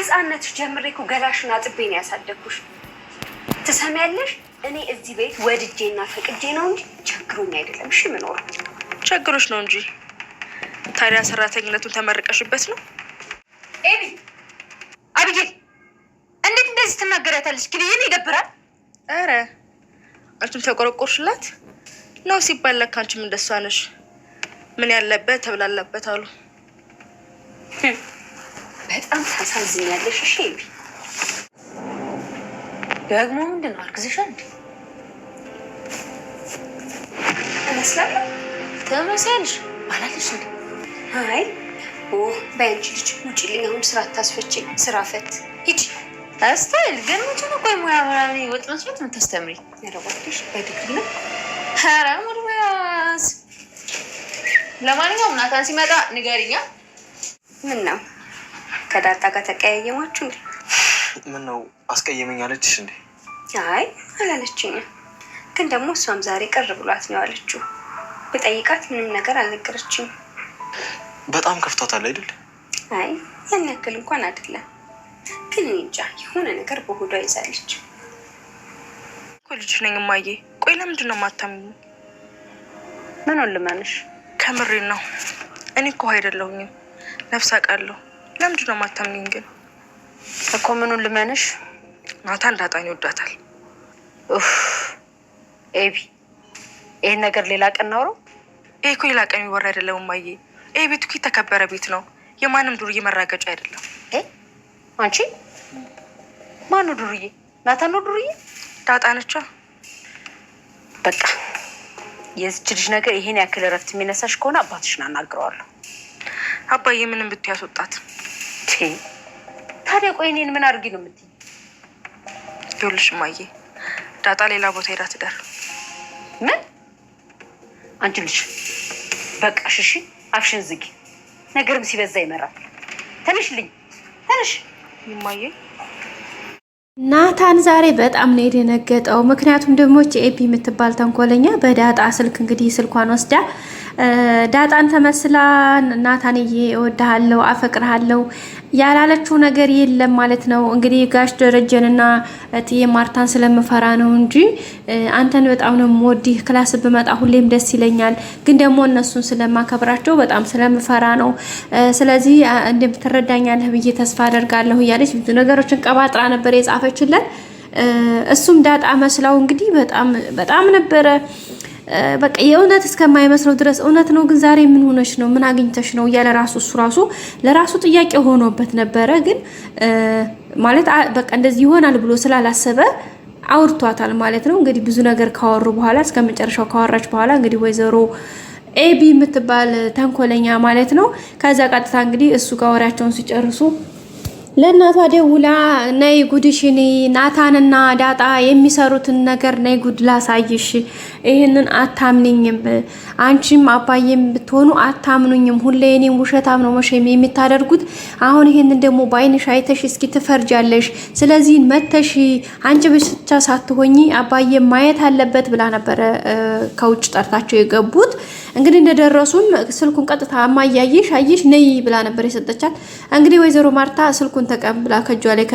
ከህፃንነትሽ ጀምሬ እኮ ገላሽን አጥቤ ነው ያሳደግኩሽ። ትሰሚያለሽ? እኔ እዚህ ቤት ወድጄና ፈቅጄ ነው እንጂ ቸግሮኝ አይደለም። እሺ ምኖር ቸግሮሽ ነው እንጂ ታዲያ ሰራተኝነቱን ተመርቀሽበት ነው? ኤቢ አቢጌል እንዴት እንደዚህ ትናገሪያታለሽ? ግን ይሄን ይደብራል። ኧረ አንቺም ተቆረቆርሽላት ነው ሲባል ለካ አንቺም እንደሷ ነሽ። ምን ያለበት ተብላለበት አሉ። በጣም ታሳዝኛለሽ። እሺ ኤቢ ደግሞ ምንድን ነው አርግዘሻል እንዴ? ትመስያለሽ ባላለሽ እንዴ? አይ በአንቺ ልጅ ውጪልኝ። አሁን ስራ አታስፈችኝ። ስራ ፈት ሂጂ። ስታይል ግን መቼ ነው ቆይ ሙያ ምናምን ወጥ መስራት የምታስተምሪ? ያረባሽ በዲግሪ ነው። ኧረ ሙድ ሙያስ። ለማንኛውም ናታን ሲመጣ ንገሪኛ። ምን ነው ከዳጣ ጋር ተቀያየማችሁ እንዴ? ምን ነው አስቀየመኝ አለችሽ እንዴ? አይ አላለችኝም። ግን ደግሞ እሷም ዛሬ ቅር ብሏት ነው ያለችው። በጠይቃት ምንም ነገር አልነገረችኝም። በጣም ከፍቷታል አይደል? አይ ያን ያክል እንኳን አይደለም። ግን እንጃ የሆነ ነገር በሆዷ ይዛለች እኮ። ልጅ ነኝ እማዬ። ቆይ ለምንድን ነው የማታምኚኝ? ምኑን ልመንሽ? ከምሬን ነው። እኔ እኮ አይደለሁኝም ነፍስ አውቃለሁ። ለምንድን ነው የማታምኚኝ ግን? እኮ ምኑን ልመንሽ? ናታን ዳጣን ይወዳታል። ኤቢ ይሄን ነገር ሌላ ቀን ነው። ይሄ እኮ ሌላ ቀን የሚወራ አይደለም እማዬ። ይሄ ቤት እኮ የተከበረ ቤት ነው። የማንም ዱርዬ መራገጫ አይደለም። አንቺ ማን ነው ዱርዬ? ናታን ነው ዱርዬ? ዳጣ ነቻ። በቃ የዚች ልጅ ነገር ይሄን ያክል እረፍት የሚነሳሽ ከሆነ አባትሽን አናግረዋለሁ። አባዬ ምንም ብትይ ያስወጣት። ታዲያ ቆይ እኔን ምን አድርጊ ነው የምትይኝ? ይኸውልሽ እማዬ ዳጣ ሌላ ቦታ ሄዳ ትደር። ምን? አንቺ ልጅ በቃ እሺ፣ አፍሽን ዝጊ። ነገርም ሲበዛ ይመራል። ተነሽልኝ፣ ተነሽ እማዬ። ናታን ዛሬ በጣም ነው የደነገጠው። ምክንያቱም ደግሞ ኤቢ የምትባል ተንኮለኛ በዳጣ ስልክ እንግዲህ ስልኳን ወስዳ ዳጣን ተመስላ ናታንዬ እወድሃለሁ፣ አፈቅርሃለሁ ያላለችው ነገር የለም ማለት ነው። እንግዲህ ጋሽ ደረጀንና እትዬ ማርታን ስለምፈራ ነው እንጂ አንተን በጣም ነው የምወድህ፣ ክላስ ብመጣ ሁሌም ደስ ይለኛል፣ ግን ደግሞ እነሱን ስለማከብራቸው በጣም ስለምፈራ ነው። ስለዚህ እንደምትረዳኛለህ ብዬ ተስፋ አደርጋለሁ እያለች ብዙ ነገሮችን ቀባጥራ ነበር የጻፈችለት። እሱም ዳጣ መስላው እንግዲህ በጣም ነበረ በቃ የእውነት እስከማይመስለው ድረስ እውነት ነው። ግን ዛሬ ምን ሆነሽ ነው? ምን አግኝተሽ ነው? እያለ እሱ ራሱ ለራሱ ጥያቄ ሆኖበት ነበረ። ግን ማለት በቃ እንደዚህ ይሆናል ብሎ ስላላሰበ አውርቷታል ማለት ነው። እንግዲህ ብዙ ነገር ካወሩ በኋላ እስከ መጨረሻው ካወራች በኋላ እንግዲህ ወይዘሮ ኤቢ የምትባል ተንኮለኛ ማለት ነው ከዛ ቀጥታ እንግዲህ እሱ ጋር ወሬያቸውን ሲጨርሱ ለእናቷ ደውላ ነይ ጉድሽን ናታንና ዳጣ የሚሰሩትን ነገር ነይ ጉድ ላሳይሽ፣ ይሄንን አታምንኝም፣ አንቺም አባዬም ብትሆኑ አታምኑኝም፣ ሁሌ እኔም ውሸታም ነው መቼም የምታደርጉት፣ አሁን ይሄንን ደግሞ ባይንሽ አይተሽ እስኪ ትፈርጃለሽ፣ ስለዚህ መተሽ አንቺ ብቻ ሳትሆኚ አባዬ ማየት አለበት ብላ ነበረ ከውጭ ጠርታቸው የገቡት። እንግዲህ እንደደረሱም ስልኩን ቀጥታ አማያይሽ አይሽ ነይ ብላ ነበር የሰጠቻት። እንግዲህ ወይዘሮ ማርታ ስልኩን ተቀብላ ከጇ ላይ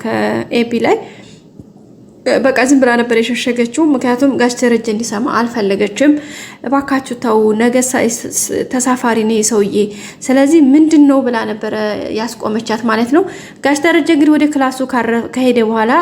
ከኤቢ ላይ በቃ ዝም ብላ ነበር የሸሸገችው። ምክንያቱም ጋሽ ደረጀ እንዲሰማ አልፈለገችም። እባካችሁ ተው፣ ነገ ተሳፋሪ ነው ሰውዬ፣ ስለዚህ ምንድን ነው ብላ ነበረ ያስቆመቻት ማለት ነው። ጋሽ ደረጀ እንግዲህ ወደ ክላሱ ከሄደ በኋላ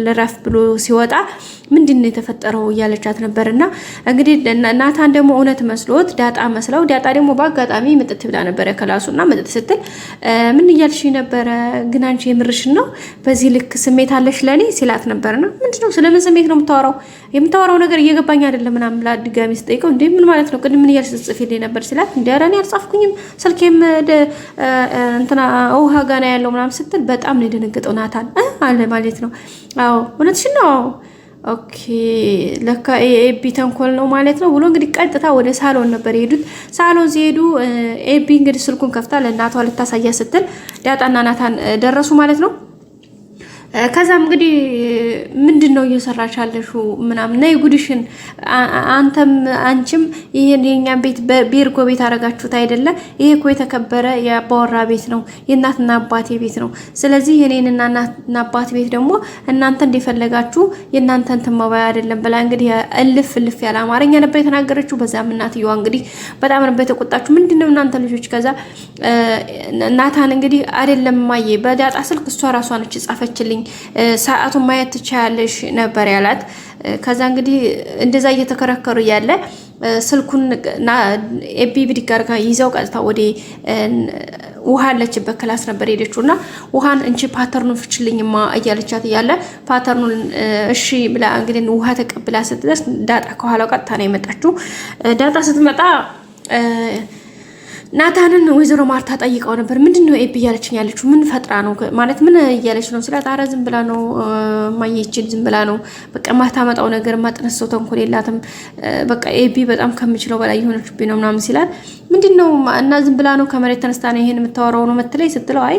ልረፍ ብሎ ሲወጣ ምንድን ነው የተፈጠረው እያለቻት ነበርና እንግዲህ ናታን ደግሞ እውነት መስሎት ዳጣ መስለው፣ ዳጣ ደግሞ በአጋጣሚ ምጥት ብላ ነበረ ክላሱና ምጥት ስትል ምን እያልሽ ነበረ? ግን አንቺ የምርሽን ነው? በዚህ ልክ ስሜት አለሽ ለኔ ሲላት ነበርና ምንድነው ስለምን ስሜት ነው የምታወራው ነገር እየገባኝ አይደለም ምናምን ብላ ድጋሚ ስጠይቀው እንዴ ምን ማለት ነው? ቅድም ምን እያልሽ ጽፌልኝ ነበር ሲላት እንዴ ኧረ እኔ አልጻፍኩኝም ስልኬም እንትና ውሃ ጋና ያለው ምናምን ስትል በጣም ነው የደነገጠው ናታን አለ ማለት ነው። አዎ እውነትሽን ነው። ኦኬ ለካ ኤቢ ተንኮል ነው ማለት ነው ብሎ እንግዲህ ቀጥታ ወደ ሳሎን ነበር የሄዱት። ሳሎን ሲሄዱ ኤቢ እንግዲህ ስልኩን ከፍታ ለእናቷ ልታሳያ ስትል ዳጣና ናታን ደረሱ ማለት ነው። ከዛም እንግዲህ ምንድነው እየሰራች ያለሽው ምናምን ነይ ጉድሽን አንተም አንቺም ይሄን የኛ ቤት በቢርጎ ቤት አረጋችሁት አይደለ? ይሄ እኮ የተከበረ የአባወራ ቤት ነው፣ የእናትና አባቴ ቤት ነው። ስለዚህ የኔንና እናትና አባቴ ቤት ደግሞ እናንተ እንደፈለጋችሁ የእናንተን ተማባያ አይደለም ብላ እንግዲህ እልፍ ያለ አማርኛ ነበር የተናገረችው። በዛም እናትየዋ እንግዲህ በጣም ነበር የተቆጣችሁ። ምንድነው እናንተ ልጆች? ከዛ ናታን እንግዲህ አይደለም ማዬ በዳጣ ስልክ እሷ ራሷ ነች ጻፈችልኝ ሰዓቱን ማየት ትችያለሽ ነበር ያላት። ከዛ እንግዲህ እንደዛ እየተከራከሩ ያለ ስልኩን ኤቢ ብድግ አድርጋ ይዘው ቀጥታ ወደ ውሃ አለችበት ክላስ ነበር ሄደችውና ውሃን እንቺ ፓተርኑን ፍችልኝማ እያለቻት እያለ ፓተርኑን እሺ ብላ እንግዲህ ውሃ ተቀብላ ስትደርስ ዳጣ ከኋላው ቀጥታ ነው የመጣችው። ዳጣ ስትመጣ ናታንን ወይዘሮ ማርታ ጠይቀው ነበር። ምንድነው ኤቢ እያለችኝ ያለችው? ምን ፈጥራ ነው ማለት ምን እያለች ነው ስላት፣ ኧረ ዝም ብላ ነው ማየችል ዝም ብላ ነው በቃ ማታመጣው ነገር ማጥነሰው ተንኮል የላትም በቃ ኤቢ በጣም ከምችለው በላይ የሆነችብኝ ነው ምናምን ሲላት፣ ምንድነው እና ዝም ብላ ነው ከመሬት ተነስታ ነው ይሄን የምታወራው ነው መትለይ ስትለው፣ አይ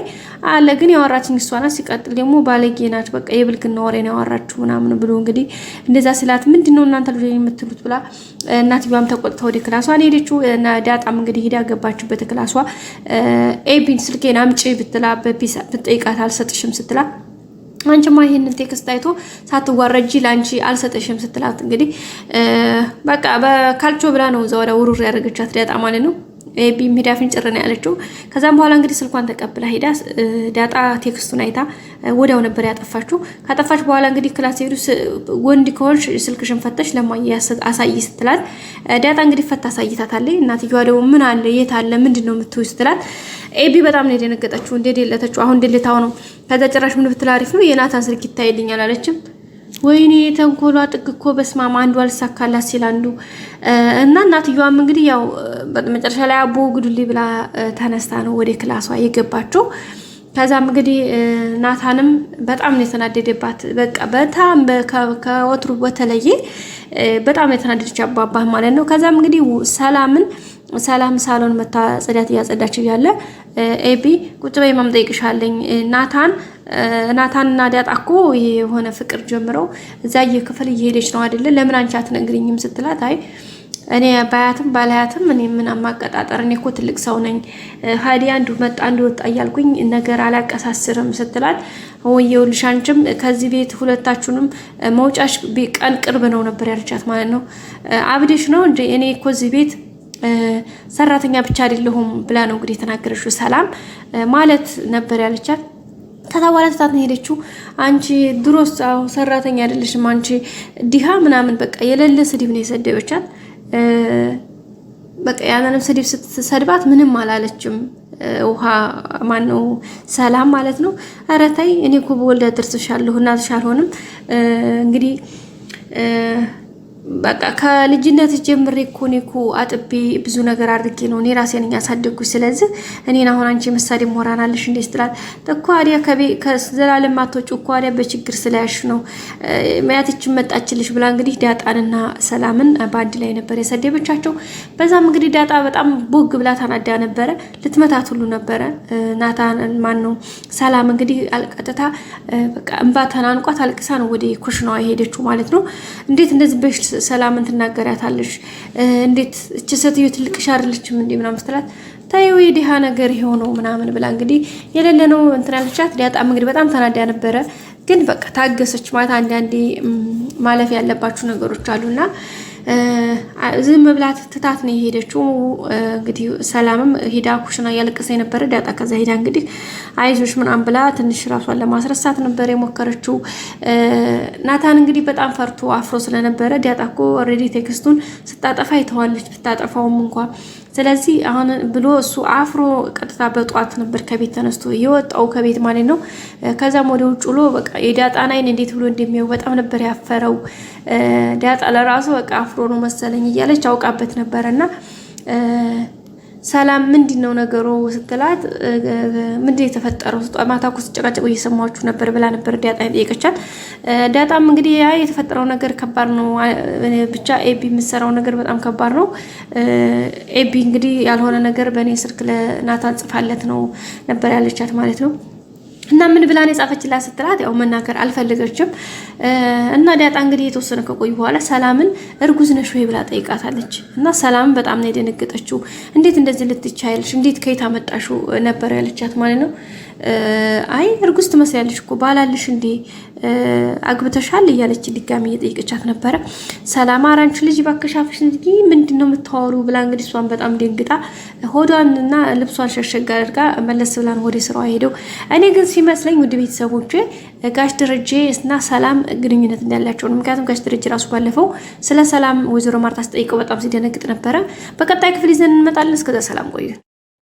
አለ ግን ያወራችኝ እሷ ናት፣ ሲቀጥል ደግሞ ባለጌ ናት በቃ የብልግና ወሬ ነው ያወራችሁ ምናምን ብሎ እንግዲህ እንደዛ ሲላት፣ ምንድነው እናንተ ልጅ የምትሉት ብላ እናትየዋም ተቆጥታ ወደ ክላሷ ሄደችው። እና ዳጣም እንግዲህ ሄዳ ገባች በክላሷ። ኤቢን ስልኬን አምጪ ብትላ በፒስ ብትጠይቃት አልሰጥሽም ስትላ፣ አንቺማ ይሄንን ቴክስት አይቶ ሳትዋረጂ ላንቺ አልሰጥሽም ስትላት እንግዲህ በቃ በካልቾ ብላ ነው ዘወራ ውሩር ያደረገቻት ዳጣ ማለት ነው። ኤቢ ሜዳ ፍንጭር ነው ያለችው። ከዛም በኋላ እንግዲህ ስልኳን ተቀብላ ሄዳ ዳጣ ቴክስቱን አይታ ወዲያው ነበር ያጠፋችው። ካጠፋች በኋላ እንግዲህ ክላስ ሄዱ። ወንድ ከሆንሽ ስልክሽን ፈተሽ ለማየ አሳይ ስትላት ዳጣ እንግዲህ ፈታ አሳይታታለች። እናትየዋ ደግሞ ምን አለ የት አለ ምንድነው የምትውይ ስትላት ኤቢ በጣም ነው የደነገጠችው። እንደሌለተችው አሁን እንደሌታው ነው። ከዛ ጭራሽ ምን ብትል አሪፍ ነው የናታን ስልክ ይታይልኛል አለችም። ወይኔ ተንኮሏ ጥግ እኮ በስማማ አንዱ አልሳካላት ሲል አንዱ እና እናትየዋም እንግዲህ ያው በመጨረሻ ላይ አቦ ጉዱልኝ ብላ ተነስታ ነው ወደ ክላሷ የገባችው። ከዛም እንግዲህ ናታንም በጣም ነው የተናደደባት። በቃ በጣም ከወትሩ በተለየ በጣም የተናደደች አባባ ማለት ነው። ከዛም እንግዲህ ሰላም ሳሎን መታ ጽዳት እያጸዳች ያለ ኤቢ ቁጭ በይ ማምጠይቅሻለኝ ናታንና ዳጣ እኮ የሆነ ፍቅር ጀምረው እዛ የክፍል እየሄደች ነው አይደለ? ለምን አንቺ አትነግሪኝም ስትላት፣ አይ እኔ ባያትም ባላያትም እኔ ምን አማቀጣጠር እኔ እኮ ትልቅ ሰው ነኝ ሀዲ አንዱ መጣ አንዱ ወጣ እያልኩኝ ነገር አላቀሳስርም ስትላት፣ ወየው ልሻንችም ከዚህ ቤት ሁለታችሁንም መውጫሽ ቀን ቅርብ ነው ነበር ያለቻት ማለት ነው። አብዴሽ ነው እንዴ? እኔ እኮ እዚህ ቤት ሰራተኛ ብቻ አይደለሁም ብላ ነው እንግዲህ የተናገረችው። ሰላም ማለት ነበር ያለቻት። ከዛ በኋላ ትታት ነው ሄደችው። አንቺ ድሮስ ሰራተኛ አይደለሽም አንቺ ዲሃ ምናምን በቃ የሌለ ስድብ ነው የሰደበቻት። በቃ ያንንም ስድብ ስትሰድባት ምንም አላለችም። ውሃ ማነው ሰላም ማለት ነው። ኧረ ተይ እኔ እኮ በወልደ ደርስሻለሁ እናትሽ አልሆንም እንግዲህ በቃ ከልጅነት ጀምሬ እኮ አጥቤ ብዙ ነገር አድርጌ ነው እኔ ራሴ ነኝ ያሳደግኩሽ። ስለዚህ እኔን አሁን አንቺ መሳዴ ሞራናለሽ እንዴ ስትላት እኮ አዲያ ከዘላለም ማቶጭ እኮ አዲያ በችግር ስለያሽ ነው ማያትችን መጣችልሽ ብላ እንግዲህ ዳጣንና ሰላምን በአንድ ላይ ነበር የሰደበቻቸው። በዛም እንግዲህ ዳጣ በጣም ቦግ ብላ ታናዳ ነበረ። ልትመታት ሁሉ ነበረ። ናታን ማን ነው ሰላም እንግዲህ አልቀጥታ በቃ እንባ ተናንቋት አልቅሳ ነው ወደ ኩሽናዋ የሄደችው ማለት ነው። እንዴት እንደዚህ በሽ ሰላምን ትናገሪያታለሽ? እንዴት እቺ ሴትዮ ትልቅ ሻርልችም እንዴ ምናምን ስትላት ታየው የዲሃ ነገር ይሆነው ምናምን ብላ እንግዲህ የሌለ ነው እንትን ያለቻት። ዳጣም እንግዲህ በጣም ተናዳ ነበረ። ግን በቃ ታገሰች ማለት አንዳንዴ ማለፍ ያለባችሁ ነገሮች አሉና ዝም ብላት ትታት ነው የሄደችው። እንግዲህ ሰላምም ሄዳ ኩሽና ያለቀሰ የነበረ ዳጣ ከዛ ሄዳ እንግዲህ አይዞሽ ምናምን ብላ ትንሽ ራሷን ለማስረሳት ነበር የሞከረችው። ናታን እንግዲህ በጣም ፈርቶ አፍሮ ስለነበረ ዳጣ እኮ ኦልሬዲ ቴክስቱን ስታጠፋ አይተዋለች ብታጠፋውም እንኳን። ስለዚህ አሁን ብሎ እሱ አፍሮ ቀጥታ በጧት ነበር ከቤት ተነስቶ የወጣው ከቤት ማለት ነው። ከዛም ወደ ውጭ ብሎ በቃ የዳጣን አይን እንዴት ብሎ እንደሚያው በጣም ነበር ያፈረው። ዳጣ ለራሱ በቃ አፍሮ ነው መሰለኝ እያለች አውቃበት ነበርና ሰላም ምንድነው ነገሩ ስትላት ምንድነው የተፈጠረው? ማታ እኮ ሲጨቃጨቁ እየሰማችሁ ነበር ብላ ነበር ዳጣ ጠየቀቻት። ዳጣም እንግዲህ ያ የተፈጠረው ነገር ከባድ ነው ብቻ ኤቢ የምትሰራው ነገር በጣም ከባድ ነው። ኤቢ እንግዲህ ያልሆነ ነገር በእኔ ስልክ ለናታን ጽፋለት ነው ነበር ያለቻት ማለት ነው። እና ምን ብላ ነው የጻፈችላት ስትላት ያው መናገር አልፈለገችም። እና ዳጣ እንግዲህ የተወሰነ ከቆይ በኋላ ሰላምን እርጉዝ ነሽ ወይ ብላ ጠይቃታለች። እና ሰላምን በጣም ነው የደነገጠችው። እንዴት እንደዚህ ልትቻይልሽ እንዴት ከየት አመጣሽው ነበር ያለቻት ማለት ነው። አይ እርጉዝ ትመስያለሽ እኮ ባላልሽ እንዴ አግብተሻል እያለች ድጋሚ እየጠየቀቻት ነበረ። ሰላም አራንች ልጅ ባከሻፍሽ እንጂ ምንድነው የምታወሩ ብላ እንግዲህ እሷን በጣም ደንግጣ ሆዷንና ልብሷን ሸሸጋ አድርጋ መለስ ብላን ወደ ስራዋ ሄደው። እኔ ግን ሲመስለኝ ውድ ቤተሰቦቼ ጋሽ ደረጀ እና ሰላም ግንኙነት እንዳላቸው ነው። ምክንያቱም ጋሽ ደረጀ ራሱ ባለፈው ስለ ሰላም ወይዘሮ ማርታ አስጠይቀው በጣም ሲደነግጥ ነበረ። በቀጣይ ክፍል ይዘን እንመጣለን። እስከዛ ሰላም ቆዩ።